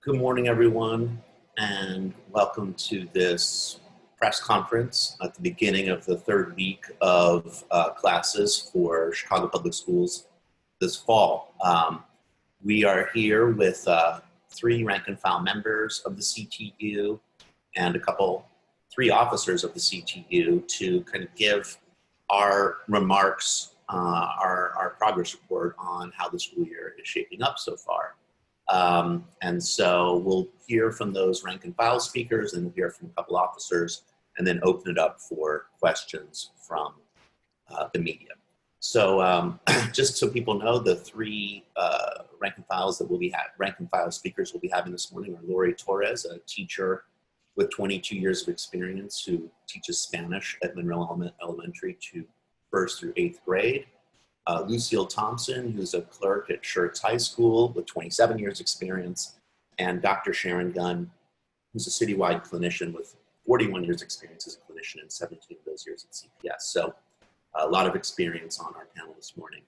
Good morning, everyone, and welcome to this press conference at the beginning of the third week of classes for Chicago Public Schools this fall. We are here with three rank and file members of the CTU and three officers of the CTU to kind of give our remarks, our progress report on how the school year is shaping up so far. And so we'll hear from those rank and file speakers, and we'll hear from a couple officers, and then open it up for questions from the media. So just so people know, the three rank and file speakers we'll be having this morning are Lori Torres, a teacher with 22 years of experience who teaches Spanish at Monroe Elementary to 1st through 8th grade. Lucille Thompson, who's a clerk at Clerks High School with 27 years experience, and Dr. Sharon Gunn, who's a citywide clinician with 41 years experience as a clinician and 17 of those years at CPS. So a lot of experience on our panel this morning.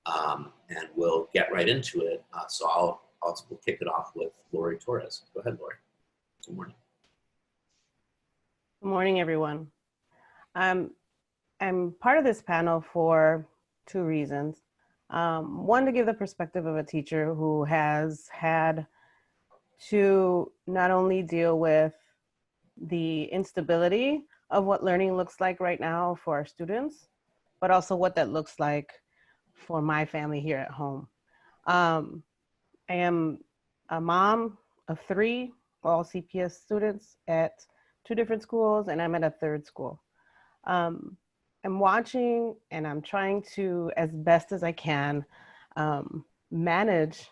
And we'll get right into it. So we'll kick it off with Lori Torres. Go ahead, Lori. Good morning. Good morning, everyone. I'm part of this panel for two reasons. One, to give the perspective of a teacher who has had to not only deal with the instability of what learning looks like right now for our students, but also what that looks like for my family here at home. I am a mom of three, all CPS students at two different schools, and I'm at a third school. I'm watching and I'm trying to, as best as I can, manage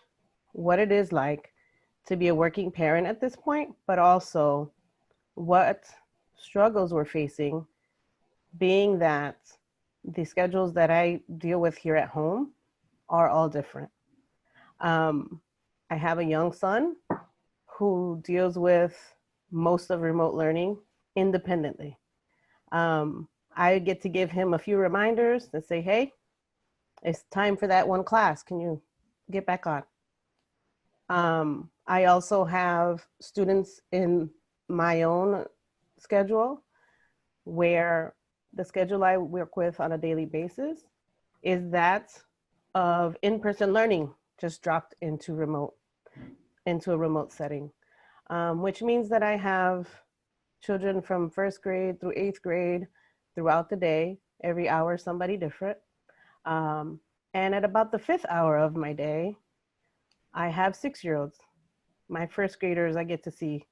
what it is like to be a working parent at this point, but also what struggles we're facing, being that the schedules that I deal with here at home are all different. I have a young son who deals with most of remote learning independently. I get to give him a few reminders and say, hey, it's time for that one class. Can you get back on? I also have students in my own schedule where the schedule I work with on a daily basis is that of in-person learning just dropped into a remote setting, which means that I have children from 1st grade through 8th grade throughout the day, every hour somebody different. And at about the 5th hour of my day, I have 6-year-olds. My 1st graders I get to see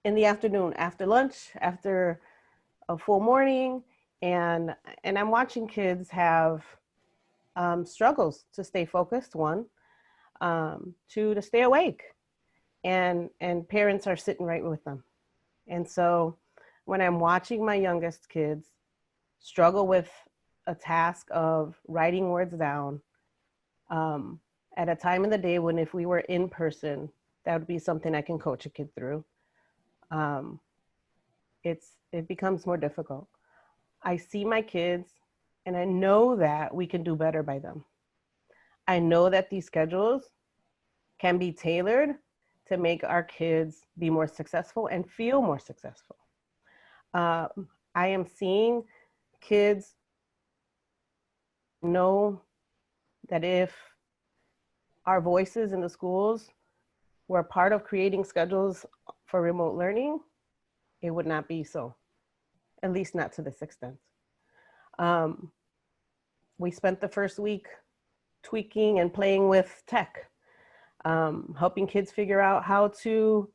in the afternoon, after lunch, after a full morning, and I'm watching kids have struggles to stay focused, one, two, to stay awake, and parents are sitting right with them. And so when I'm watching my youngest kids struggle with a task of writing words down at a time in the day when, if we were in person, that would be something I can coach a kid through. It becomes more difficult. I see my kids and I know that we can do better by them. I know that these schedules can be tailored to make our kids be more successful and feel more successful. I am seeing kids know that if our voices in the schools were part of creating schedules for remote learning, it would not be so, at least not to this extent. We spent the first week tweaking and playing with tech, helping kids figure out how to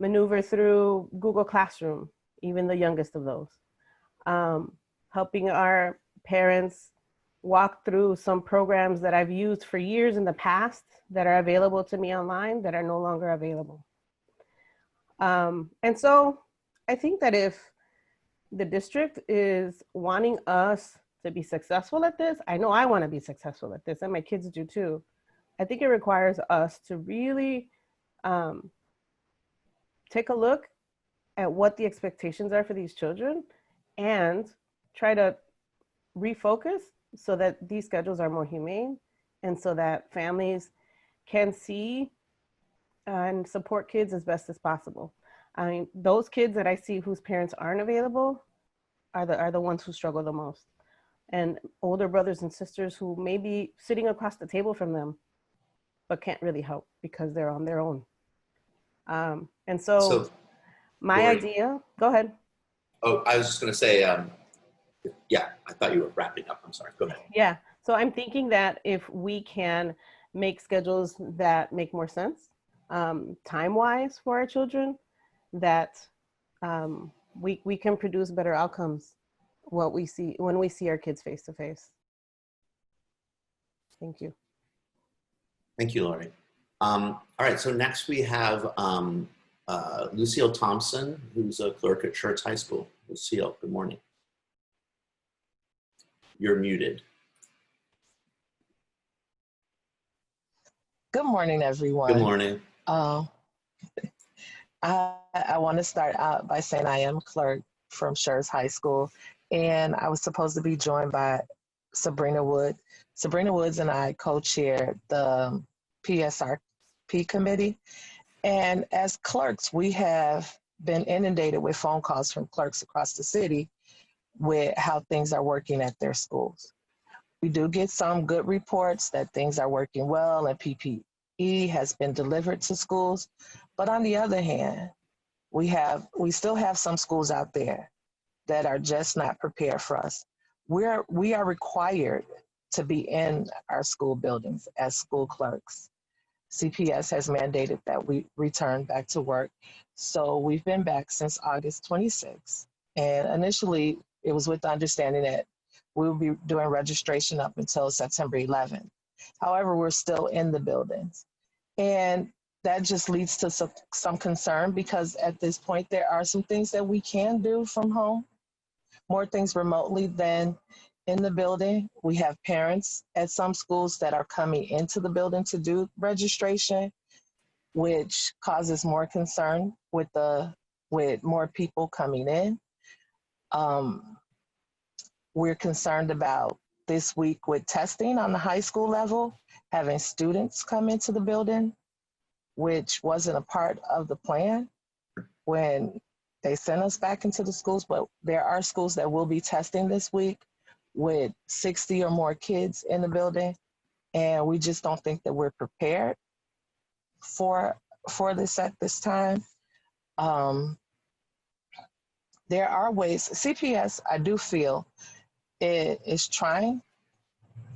maneuver through Google Classroom, even the youngest of those. Helping our parents walk through some programs that I've used for years in the past that are available to me online that are no longer available. And so I think that if the district is wanting us to be successful at this, I know I want to be successful at this, and my kids do too. I think it requires us to really take a look at what the expectations are for these children and try to refocus so that these schedules are more humane and so that families can see and support kids as best as possible. I mean, those kids that I see whose parents aren't available are the ones who struggle the most. And older brothers and sisters who may be sitting across the table from them, but can't really help because they're on their own. And so my Lori, idea, go ahead. oh, I was just going to say, yeah, I thought you were wrapping up. I'm sorry. Go ahead. Yeah. So I'm thinking that if we can make schedules that make more sense, time-wise for our children, that we can produce better outcomes when we see our kids face to face. Thank you. Thank you, Lori. All right, so next we have Lucille Thompson, who's a clerk at Schertz High School. Lucille, good morning. You're muted. Good morning, everyone. Good morning. I want to start out by saying I am a clerk from Schertz High School, and I was supposed to be joined by Sabrina Wood. Sabrina Woods and I co-chaired the PSRP committee, and as clerks, we have been inundated with phone calls from clerks across the city with how things are working at their schools. We do get some good reports that things are working well and PPE has been delivered to schools. But on the other hand, we still have some schools out there that are just not prepared for us. We are required to be in our school buildings as school clerks. CPS has mandated that we return back to work. So we've been back since August 26th. And initially, it was with the understanding that we will be doing registration up until September 11th. However, we're still in the buildings. And that just leads to some concern because at this point, there are some things that we can do from home, more things remotely than in the building. We have parents at some schools that are coming into the building to do registration, which causes more concern with more people coming in. We're concerned about this week with testing on the high school level, having students come into the building, which wasn't a part of the plan when they sent us back into the schools, but there are schools that will be testing this week with 60 or more kids in the building, and we just don't think that we're prepared for this at this time. There are ways. CPS, I do feel, is trying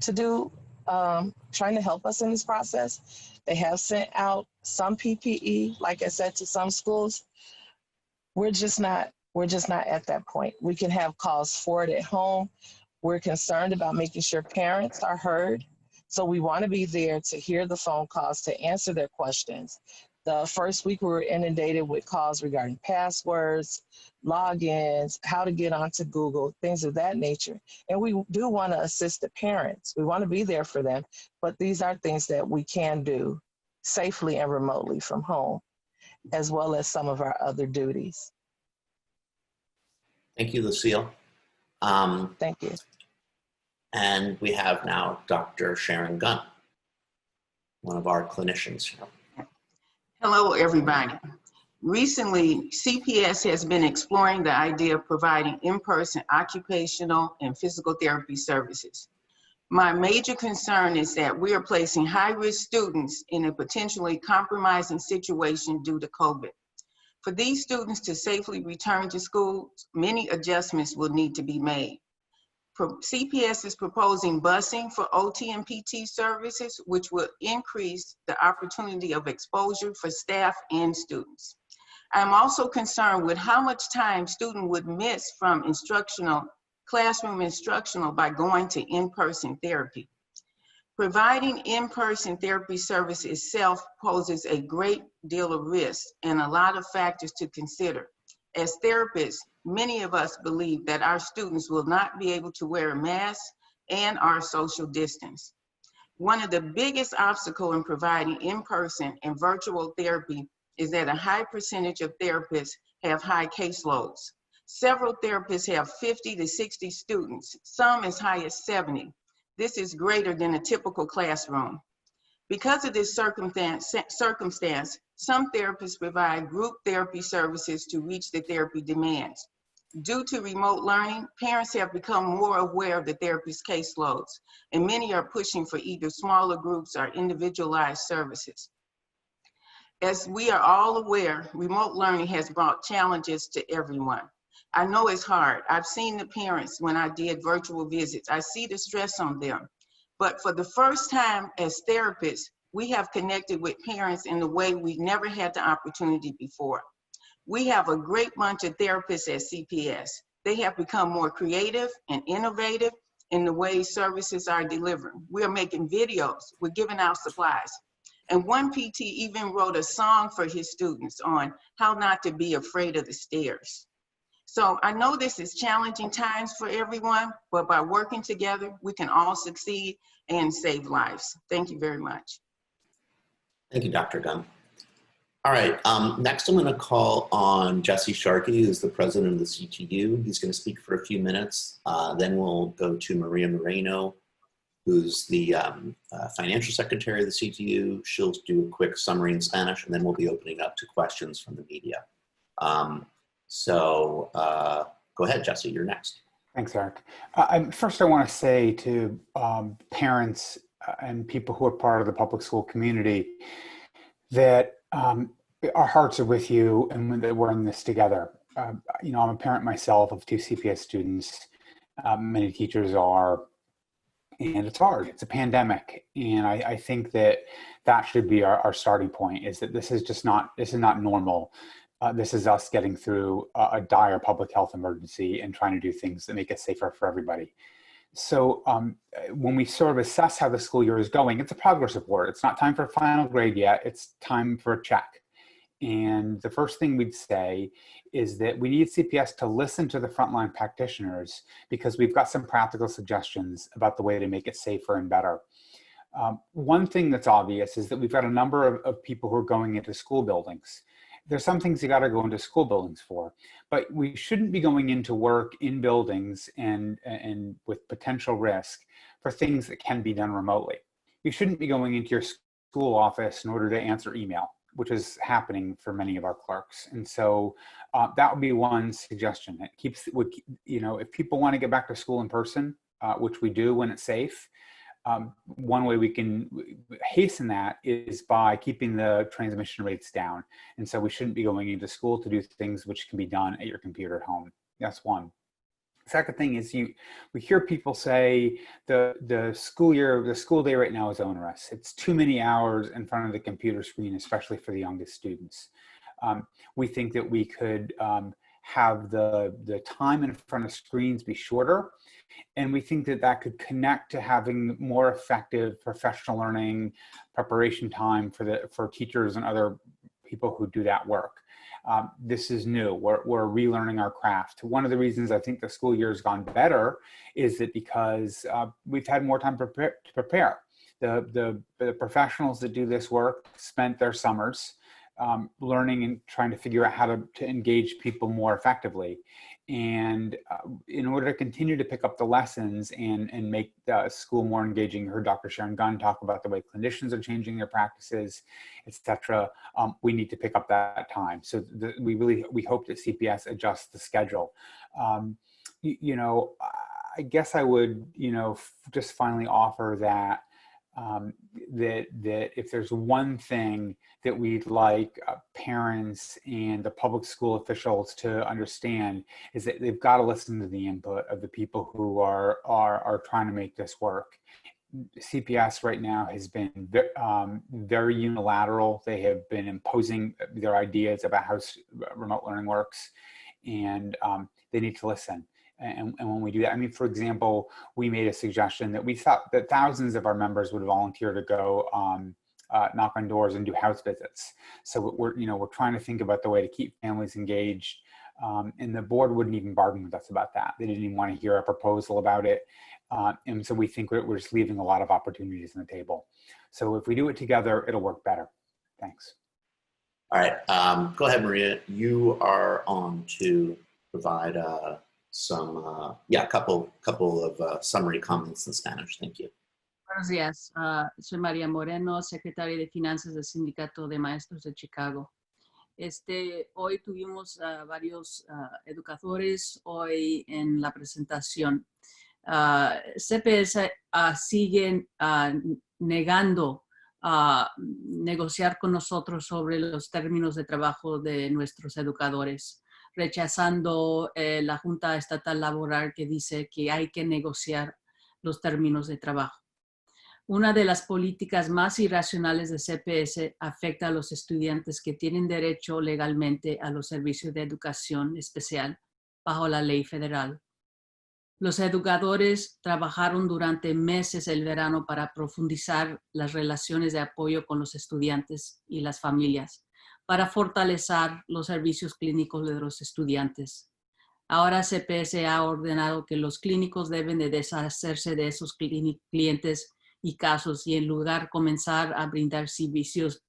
to help us in this process. They have sent out some PPE, like I said, to some schools. We're just not at that point. We can have calls for it at home. We're concerned about making sure parents are heard. So we want to be there to hear the phone calls, to answer their questions. The first week we were inundated with calls regarding passwords, logins, how to get onto Google, things of that nature. And we do want to assist the parents. We want to be there for them, but these are things that we can do safely and remotely from home, as well as some of our other duties. Thank you, Lucille. Thank you. And we have now Dr. Sharon Gunn, one of our clinicians. Hello, everybody. Recently, CPS has been exploring the idea of providing in-person occupational and physical therapy services. My major concern is that we are placing high-risk students in a potentially compromising situation due to COVID. For these students to safely return to school, many adjustments will need to be made. CPS is proposing busing for OT and PT services, which will increase the opportunity of exposure for staff and students. I'm also concerned with how much time students would miss from classroom instructional by going to in-person therapy. Providing in-person therapy service itself poses a great deal of risk and a lot of factors to consider. As therapists, many of us believe that our students will not be able to wear a mask and our social distance. One of the biggest obstacles in providing in-person and virtual therapy is that a high percentage of therapists have high caseloads. Several therapists have 50 to 60 students, some as high as 70. This is greater than a typical classroom. Because of this circumstance, some therapists provide group therapy services to reach the therapy demands. Due to remote learning, parents have become more aware of the therapist caseloads, and many are pushing for either smaller groups or individualized services. As we are all aware, remote learning has brought challenges to everyone. I know it's hard. I've seen the parents when I did virtual visits. I see the stress on them. But for the first time as therapists, we have connected with parents in a way we've never had the opportunity before. We have a great bunch of therapists at CPS. They have become more creative and innovative in the way services are delivered. We are making videos, we're giving out supplies. And one PT even wrote a song for his students on how not to be afraid of the stairs. So I know this is challenging times for everyone, but by working together, we can all succeed and save lives. Thank you very much. Thank you, Dr. Gunn. All right, next I'm going to call on Jesse Sharkey, who's the president of the CTU. He's going to speak for a few minutes. Then we'll go to Maria Moreno, who's the financial secretary of the CTU. She'll do a quick summary in Spanish, and then we'll be opening up to questions from the media. Go ahead, Jesse, you're next. Thanks, Eric. First, I want to say to parents and people who are part of the public school community that our hearts are with you and that we're in this together. I'm a parent myself of 2 CPS students. Many teachers are, and it's hard. It's a pandemic. And I think that should be our starting point, is that this is not normal. This is us getting through a dire public health emergency and trying to do things that make it safer for everybody. So when we sort of assess how the school year is going, it's a progress report. It's not time for a final grade yet. It's time for a check. And the first thing we'd say is that we need CPS to listen to the frontline practitioners, because we've got some practical suggestions about the way to make it safer and better. One thing that's obvious is that we've got a number of people who are going into school buildings. There's some things you got to go into school buildings for, but we shouldn't be going into work in buildings and with potential risk for things that can be done remotely. You shouldn't be going into your school office in order to answer email, which is happening for many of our clerks. And so that would be one suggestion. It keeps, if people want to get back to school in person, which we do when it's safe, one way we can hasten that is by keeping the transmission rates down. And so we shouldn't be going into school to do things which can be done at your computer at home. That's one. Second thing is we hear people say the school day right now is onerous. It's too many hours in front of the computer screen, especially for the youngest students. We think that we could have the time in front of screens be shorter. And we think that could connect to having more effective professional learning preparation time for teachers and other people who do that work. This is new. We're relearning our craft. One of the reasons I think the school year has gone better is that because we've had more time to prepare. The professionals that do this work spent their summers learning and trying to figure out how to engage people more effectively. And in order to continue to pick up the lessons and make the school more engaging, you heard Dr. Sharon Gunn talk about the way clinicians are changing their practices, et cetera. We need to pick up that time. So we hope that CPS adjusts the schedule. I guess I would, just finally offer that that if there's one thing that we'd like parents and the public school officials to understand, is that they've got to listen to the input of the people who are trying to make this work. CPS right now has been very unilateral. They have been imposing their ideas about how remote learning works, and they need to listen. And when we do that, for example, we made a suggestion that we thought that thousands of our members would volunteer to go knock on doors and do house visits. So we're trying to think about the way to keep families engaged. And the board wouldn't even bargain with us about that. They didn't even want to hear a proposal about it. And so we think we're just leaving a lot of opportunities on the table. So if we do it together, it'll work better. Thanks. All right, go ahead, Maria. You are on to provide a couple of summary comments in Spanish. Thank you. Buenos días. Soy María Moreno, secretaria de Finanzas del Sindicato de Maestros de Chicago. Hoy tuvimos varios educadores hoy en la presentación. CPS siguen negando negociar con nosotros sobre los términos de trabajo de nuestros educadores, rechazando la Junta Estatal Laboral que dice que hay que negociar los términos de trabajo. Una de las políticas más irracionales de CPS afecta a los estudiantes que tienen derecho legalmente a los servicios de educación especial bajo la ley federal. Los educadores trabajaron durante meses el verano para profundizar las relaciones de apoyo con los estudiantes y las familias, para fortalecer los servicios clínicos de los estudiantes. Ahora CPS ha ordenado que los clínicos deben de deshacerse de esos clientes y casos y en lugar comenzar a brindar servicios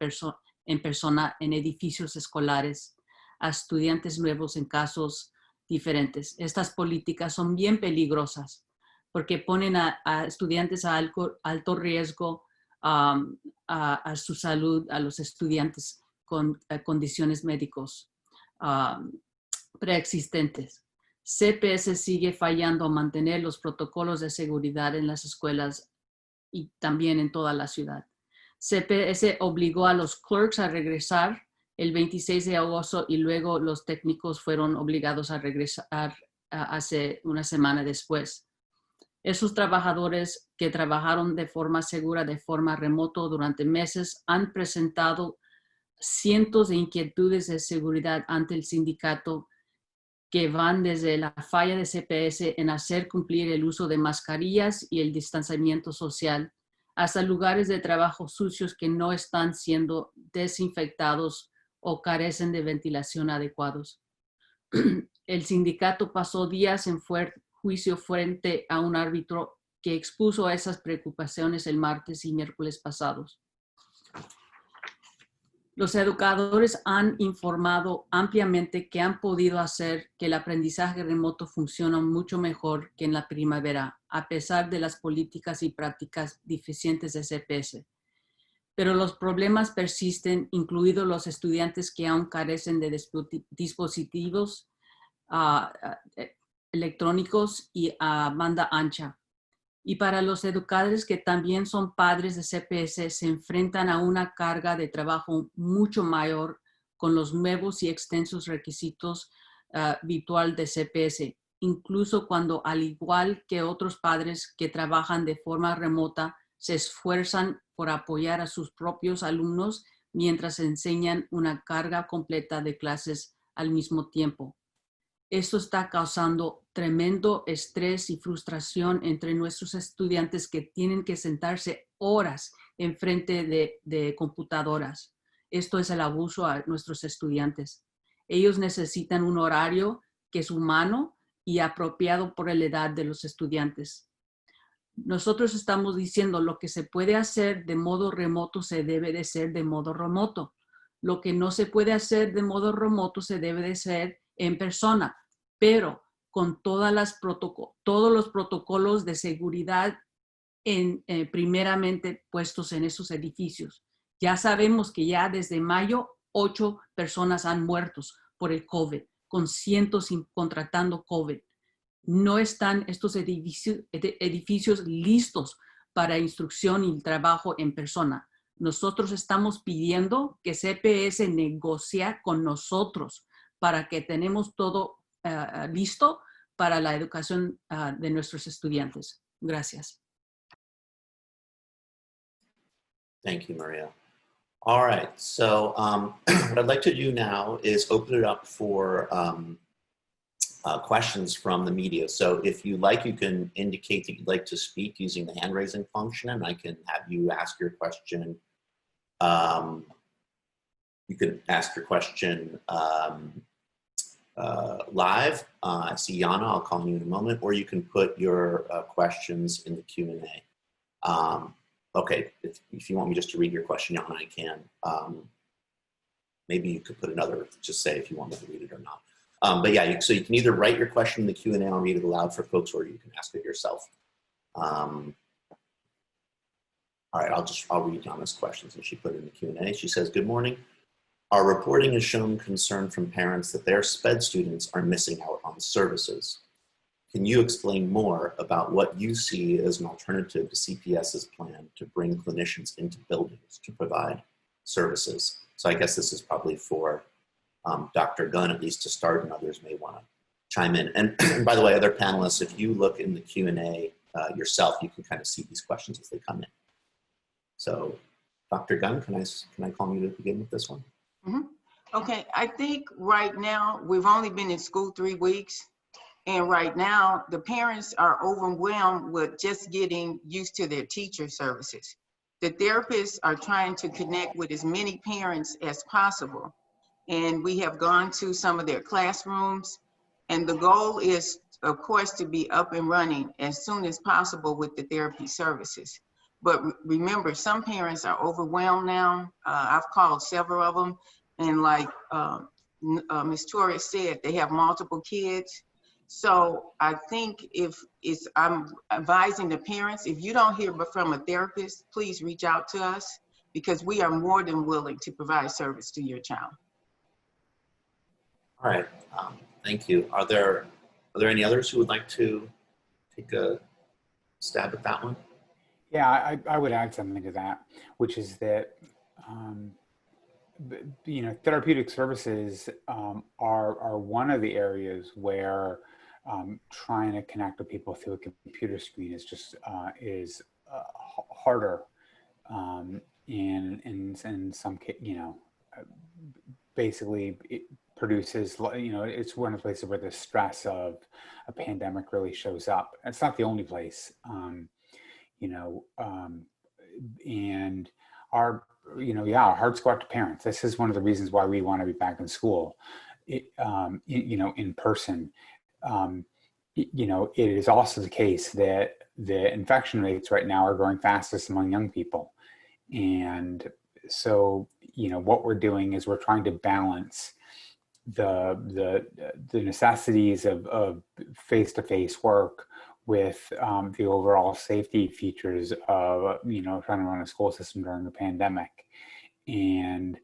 en persona en edificios escolares a estudiantes nuevos en casos diferentes. Estas políticas son bien peligrosas porque ponen a estudiantes a alto riesgo a su salud, a los estudiantes con condiciones médicas preexistentes. CPS sigue fallando a mantener los protocolos de seguridad en las escuelas y también en toda la ciudad. CPS obligó a los clerks a regresar el 26 de agosto y luego los técnicos fueron obligados a regresar hace una semana después. Esos trabajadores que trabajaron de forma segura, de forma remoto durante meses, han presentado cientos de inquietudes de seguridad ante el sindicato que van desde la falla de CPS en hacer cumplir el uso de mascarillas y el distanciamiento social, hasta lugares de trabajo sucios que no están siendo desinfectados o carecen de ventilación adecuados. El sindicato pasó días en juicio frente a un árbitro que expuso esas preocupaciones el martes y miércoles pasados. Los educadores han informado ampliamente que han podido hacer que el aprendizaje remoto funcione mucho mejor que en la primavera, a pesar de las políticas y prácticas deficientes de CPS. Pero los problemas persisten, incluidos los estudiantes que aún carecen de dispositivos electrónicos y a banda ancha. Y para los educadores que también son padres de CPS, se enfrentan a una carga de trabajo mucho mayor con los nuevos y extensos requisitos virtual de CPS, incluso cuando, al igual que otros padres que trabajan de forma remota, se esfuerzan por apoyar a sus propios alumnos mientras enseñan una carga completa de clases al mismo tiempo. Esto está causando tremendo estrés y frustración entre nuestros estudiantes que tienen que sentarse horas en frente de computadoras. Esto es el abuso a nuestros estudiantes. Ellos necesitan un horario que es humano y apropiado por la edad de los estudiantes. Nosotros estamos diciendo lo que se puede hacer de modo remoto se debe de ser de modo remoto. Lo que no se puede hacer de modo remoto se debe de hacer en persona, pero con todos los protocolos de seguridad primeramente puestos en esos edificios. Ya sabemos que ya desde mayo 8 personas han muerto por el COVID, con cientos contratando COVID. No están estos edificios listos para instrucción y trabajo en persona. Nosotros estamos pidiendo que CPS negocie con nosotros para que tenemos todo listo para la educación de nuestros estudiantes. Gracias. Thank you, Maria. All right, so what I'd like to do now is open it up for questions from the media. So if you like, you can indicate that you'd like to speak using the hand raising function, and I can have you ask your question. You can ask your question live. I see Yana, I'll call you in a moment, or you can put your questions in the Q&A. Okay, if you want me just to read your question, Yana, I can. Maybe you could put another, just say if you want me to read it or not. But yeah, so you can either write your question in the Q&A, I'll read it aloud for folks, or you can ask it yourself. All right, I'll read Donna's questions and she put it in the Q&A. She says, good morning. Our reporting has shown concern from parents that their SPED students are missing out on services. Can you explain more about what you see as an alternative to CPS's plan to bring clinicians into buildings to provide services? So I guess this is probably for Dr. Gunn, at least to start, and others may want to chime in. And by the way, other panelists, if you look in the Q&A yourself, you can kind of see these questions as they come in. So Dr. Gunn, can I call you to begin with this one? Mm-hmm. Okay, I think right now, we've only been in school 3 weeks. And right now, the parents are overwhelmed with just getting used to their teacher services. The therapists are trying to connect with as many parents as possible. And we have gone to some of their classrooms. And the goal is, of course, to be up and running as soon as possible with the therapy services. But remember, some parents are overwhelmed now. I've called several of them. And like Ms. Torres said, they have multiple kids. So I think I'm advising the parents, if you don't hear from a therapist, please reach out to us because we are more than willing to provide service to your child. All right, thank you. Are there any others who would like to take a stab at that one? Yeah, I would add something to that, which is that, therapeutic services are one of the areas where trying to connect with people through a computer screen is just harder, and in some case, basically it produces, it's one of the places where the stress of a pandemic really shows up. It's not the only place, and our hearts go out to parents. This is one of the reasons why we want to be back in school, in person. It is also the case that the infection rates right now are growing fastest among young people. And so, what we're doing is we're trying to balance the necessities of face-to-face work with the overall safety features of, trying to run a school system during the pandemic. And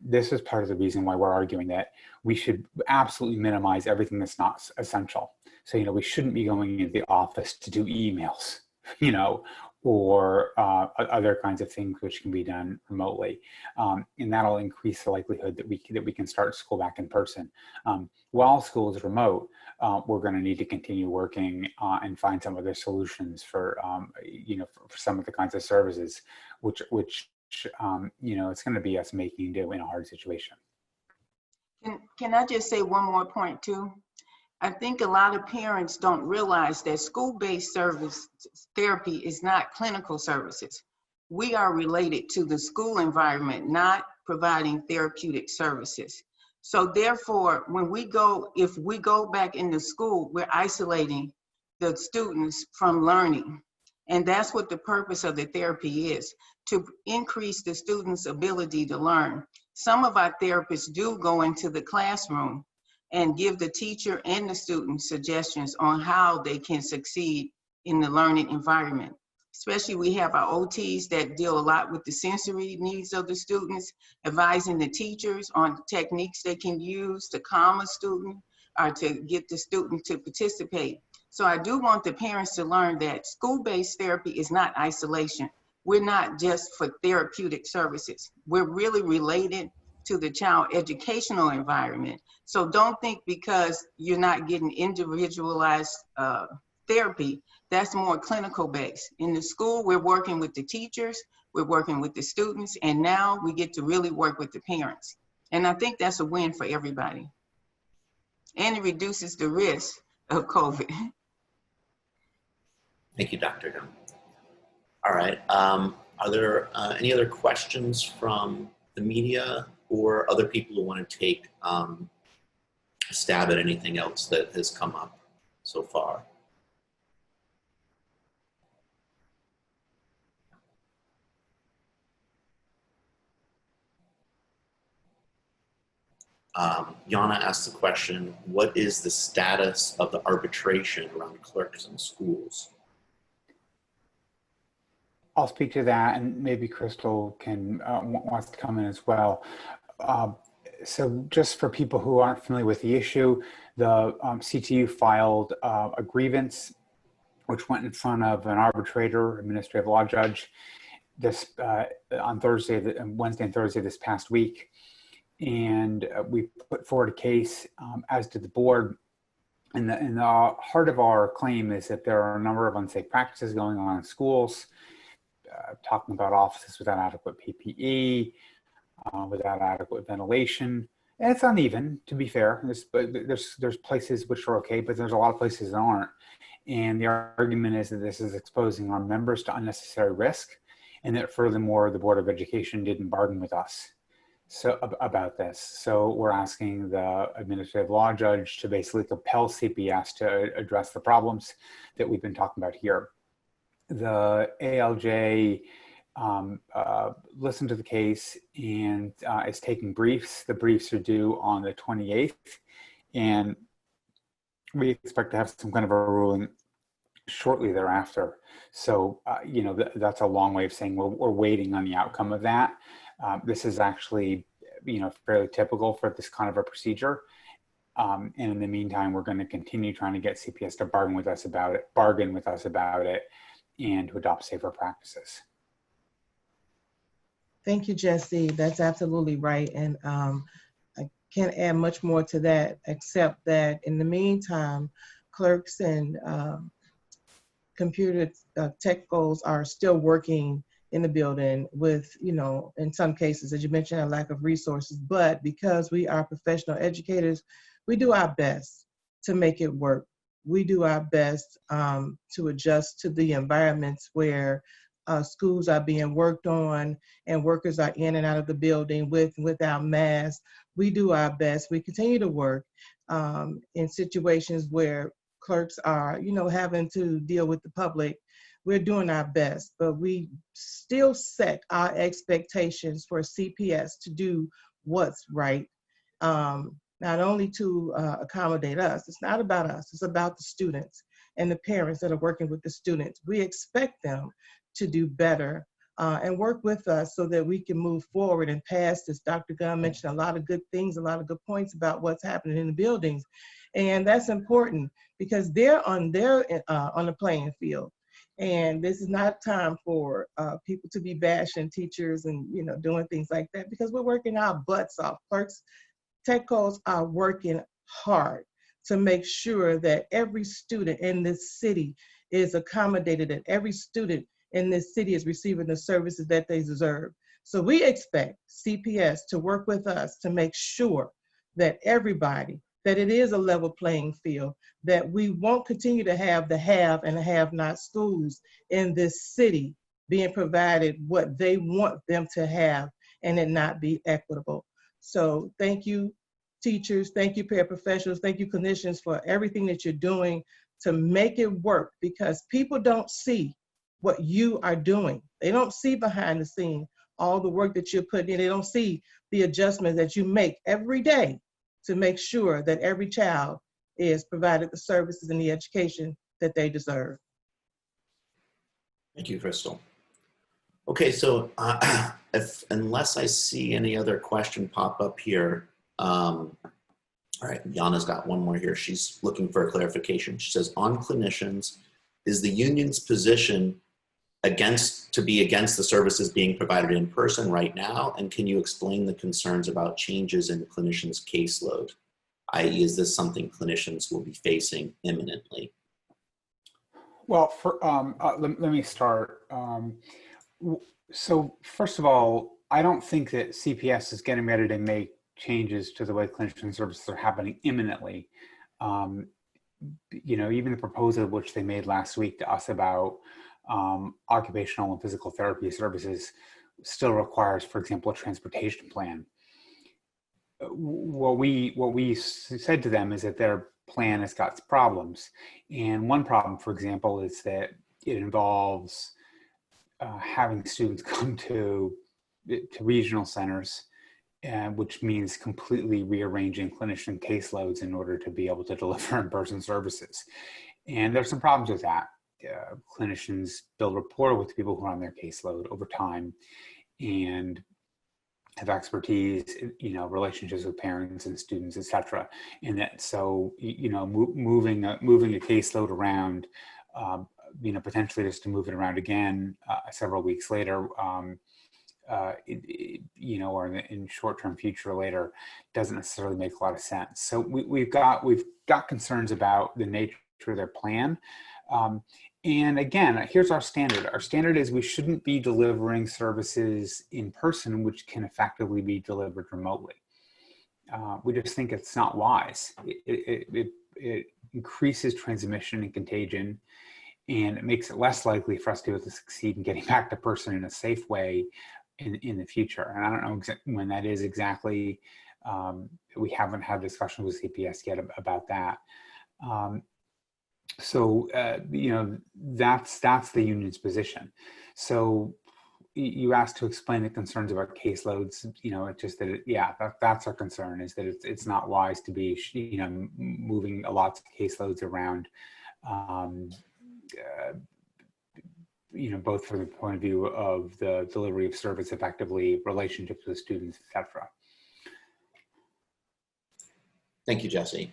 this is part of the reason why we're arguing that we should absolutely minimize everything that's not essential. So, we shouldn't be going into the office to do emails, or other kinds of things which can be done remotely. And that'll increase the likelihood that we can start school back in person. While school is remote, we're going to need to continue working and find some other solutions for, for some of the kinds of services, which it's going to be us making do in a hard situation. Can I just say one more point too? I think a lot of parents don't realize that school-based service therapy is not clinical services. We are related to the school environment, not providing therapeutic services. So therefore, if we go back into school, we're isolating the students from learning. And that's what the purpose of the therapy is, to increase the students' ability to learn. Some of our therapists do go into the classroom and give the teacher and the student suggestions on how they can succeed in the learning environment. Especially we have our OTs that deal a lot with the sensory needs of the students, advising the teachers on techniques they can use to calm a student or to get the student to participate. So I do want the parents to learn that school-based therapy is not isolation. We're not just for therapeutic services. We're really related to the child educational environment. So don't think because you're not getting individualized therapy, that's more clinical based. In the school, we're working with the teachers, we're working with the students, and now we get to really work with the parents. And I think that's a win for everybody. And it reduces the risk of COVID. Thank you, Dr. Gunn. All right, are there any other questions from the media or other people who want to take a stab at anything else that has come up so far? Yana asked the question, what is the status of the arbitration around clerks in schools? I'll speak to that, and maybe Christel can wants to come in as well. So just for people who aren't familiar with the issue, the CTU filed a grievance which went in front of an arbitrator, administrative law judge, this on Wednesday and Thursday this past week. And we put forward a case, as did the board. And the heart of our claim is that there are a number of unsafe practices going on in schools, talking about offices without adequate PPE, without adequate ventilation. And it's uneven, to be fair. There's places which are okay, but there's a lot of places that aren't. And the argument is that this is exposing our members to unnecessary risk, and that furthermore, the Board of Education didn't bargain with us about this. So we're asking the administrative law judge to basically compel CPS to address the problems that we've been talking about here. The ALJ listened to the case and is taking briefs. The briefs are due on the 28th, and we expect to have some kind of a ruling shortly thereafter. So, you know, that's a long way of saying we're waiting on the outcome of that. This is actually, you know, fairly typical for this kind of a procedure. And in the meantime, we're going to continue trying to get CPS to bargain with us about it, and to adopt safer practices. Thank you, Jesse. That's absolutely right. And I can't add much more to that, except that in the meantime, clerks and computer tech goals are still working in the building with, you know, in some cases, as you mentioned, a lack of resources. But because we are professional educators, we do our best to make it work. We do our best to adjust to the environments where schools are being worked on and workers are in and out of the building without masks. We do our best. We continue to work in situations where clerks are, you know, having to deal with the public. We're doing our best, but we still set our expectations for CPS to do what's right, not only to accommodate us. It's not about us, it's about the students and the parents that are working with the students. We expect them to do better and work with us so that we can move forward and pass this. Dr. Gunn mentioned a lot of good things, a lot of good points about what's happening in the buildings. And that's important because they're on the playing field. And this is not time for people to be bashing teachers and, you know, doing things like that, because we're working our butts off. Clerks, tech codes are working hard to make sure that every student in this city is accommodated, and every student in this city is receiving the services that they deserve. So we expect CPS to work with us to make sure that that it is a level playing field, that we won't continue to have the have and the have-not schools in this city being provided what they want them to have and it not be equitable. So thank you, teachers, thank you, paraprofessionals, thank you, clinicians, for everything that you're doing to make it work, because people don't see what you are doing. They don't see behind the scene all the work that you're putting in. They don't see the adjustments that you make every day to make sure that every child is provided the services and the education that they deserve. Thank you, Christel. Okay, so unless I see any other question pop up here, all right, Yana's got one more here. She's looking for a clarification. She says, on clinicians, is the union's position against the services being provided in person right now? And can you explain the concerns about changes in clinicians' caseload? i.e., is this something clinicians will be facing imminently? Well, let me start. So first of all, I don't think that CPS is getting ready to make changes to the way clinician services are happening imminently. You know, even the proposal which they made last week to us about occupational and physical therapy services still requires, for example, a transportation plan. What we said to them is that their plan has got problems, and one problem, for example, is that it involves having students come to regional centers which means completely rearranging clinician caseloads in order to be able to deliver in-person services. And there's some problems with that. Clinicians build rapport with people who are on their caseload over time and have expertise, relationships with parents and students, et cetera. And that, so, moving a caseload around, potentially just to move it around again several weeks later, or in short-term future later, doesn't necessarily make a lot of sense. So we've got concerns about the nature of their plan. And again, here's our standard. Our standard is we shouldn't be delivering services in person, which can effectively be delivered remotely. We just think it's not wise. It increases transmission and contagion, and it makes it less likely for us to be able to succeed in getting back to person in a safe way in the future. And I don't know when that is exactly. We haven't had discussions with CPS yet about that. So that's the union's position. So you asked to explain the concerns about caseloads. It's just that that's our concern, is that it's not wise to be moving lots of caseloads around. Both from the point of view of the delivery of service effectively, relationships with students, etc. Thank you, Jesse.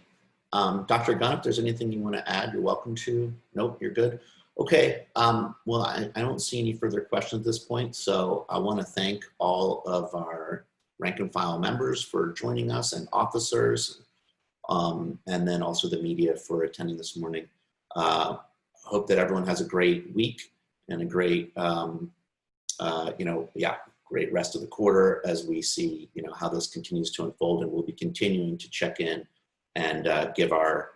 Dr. Gunn, if there's anything you want to add, you're welcome to. Nope, you're good. Okay, well, I don't see any further questions at this point, so I want to thank all of our rank and file members for joining us, and officers, and then also the media for attending this morning. Hope that everyone has a great week and a great, great rest of the quarter as we see, how this continues to unfold, and we'll be continuing to check in and give our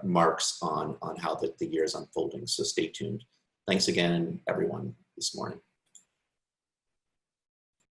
marks on how the year is unfolding. So stay tuned. Thanks again, everyone, this morning.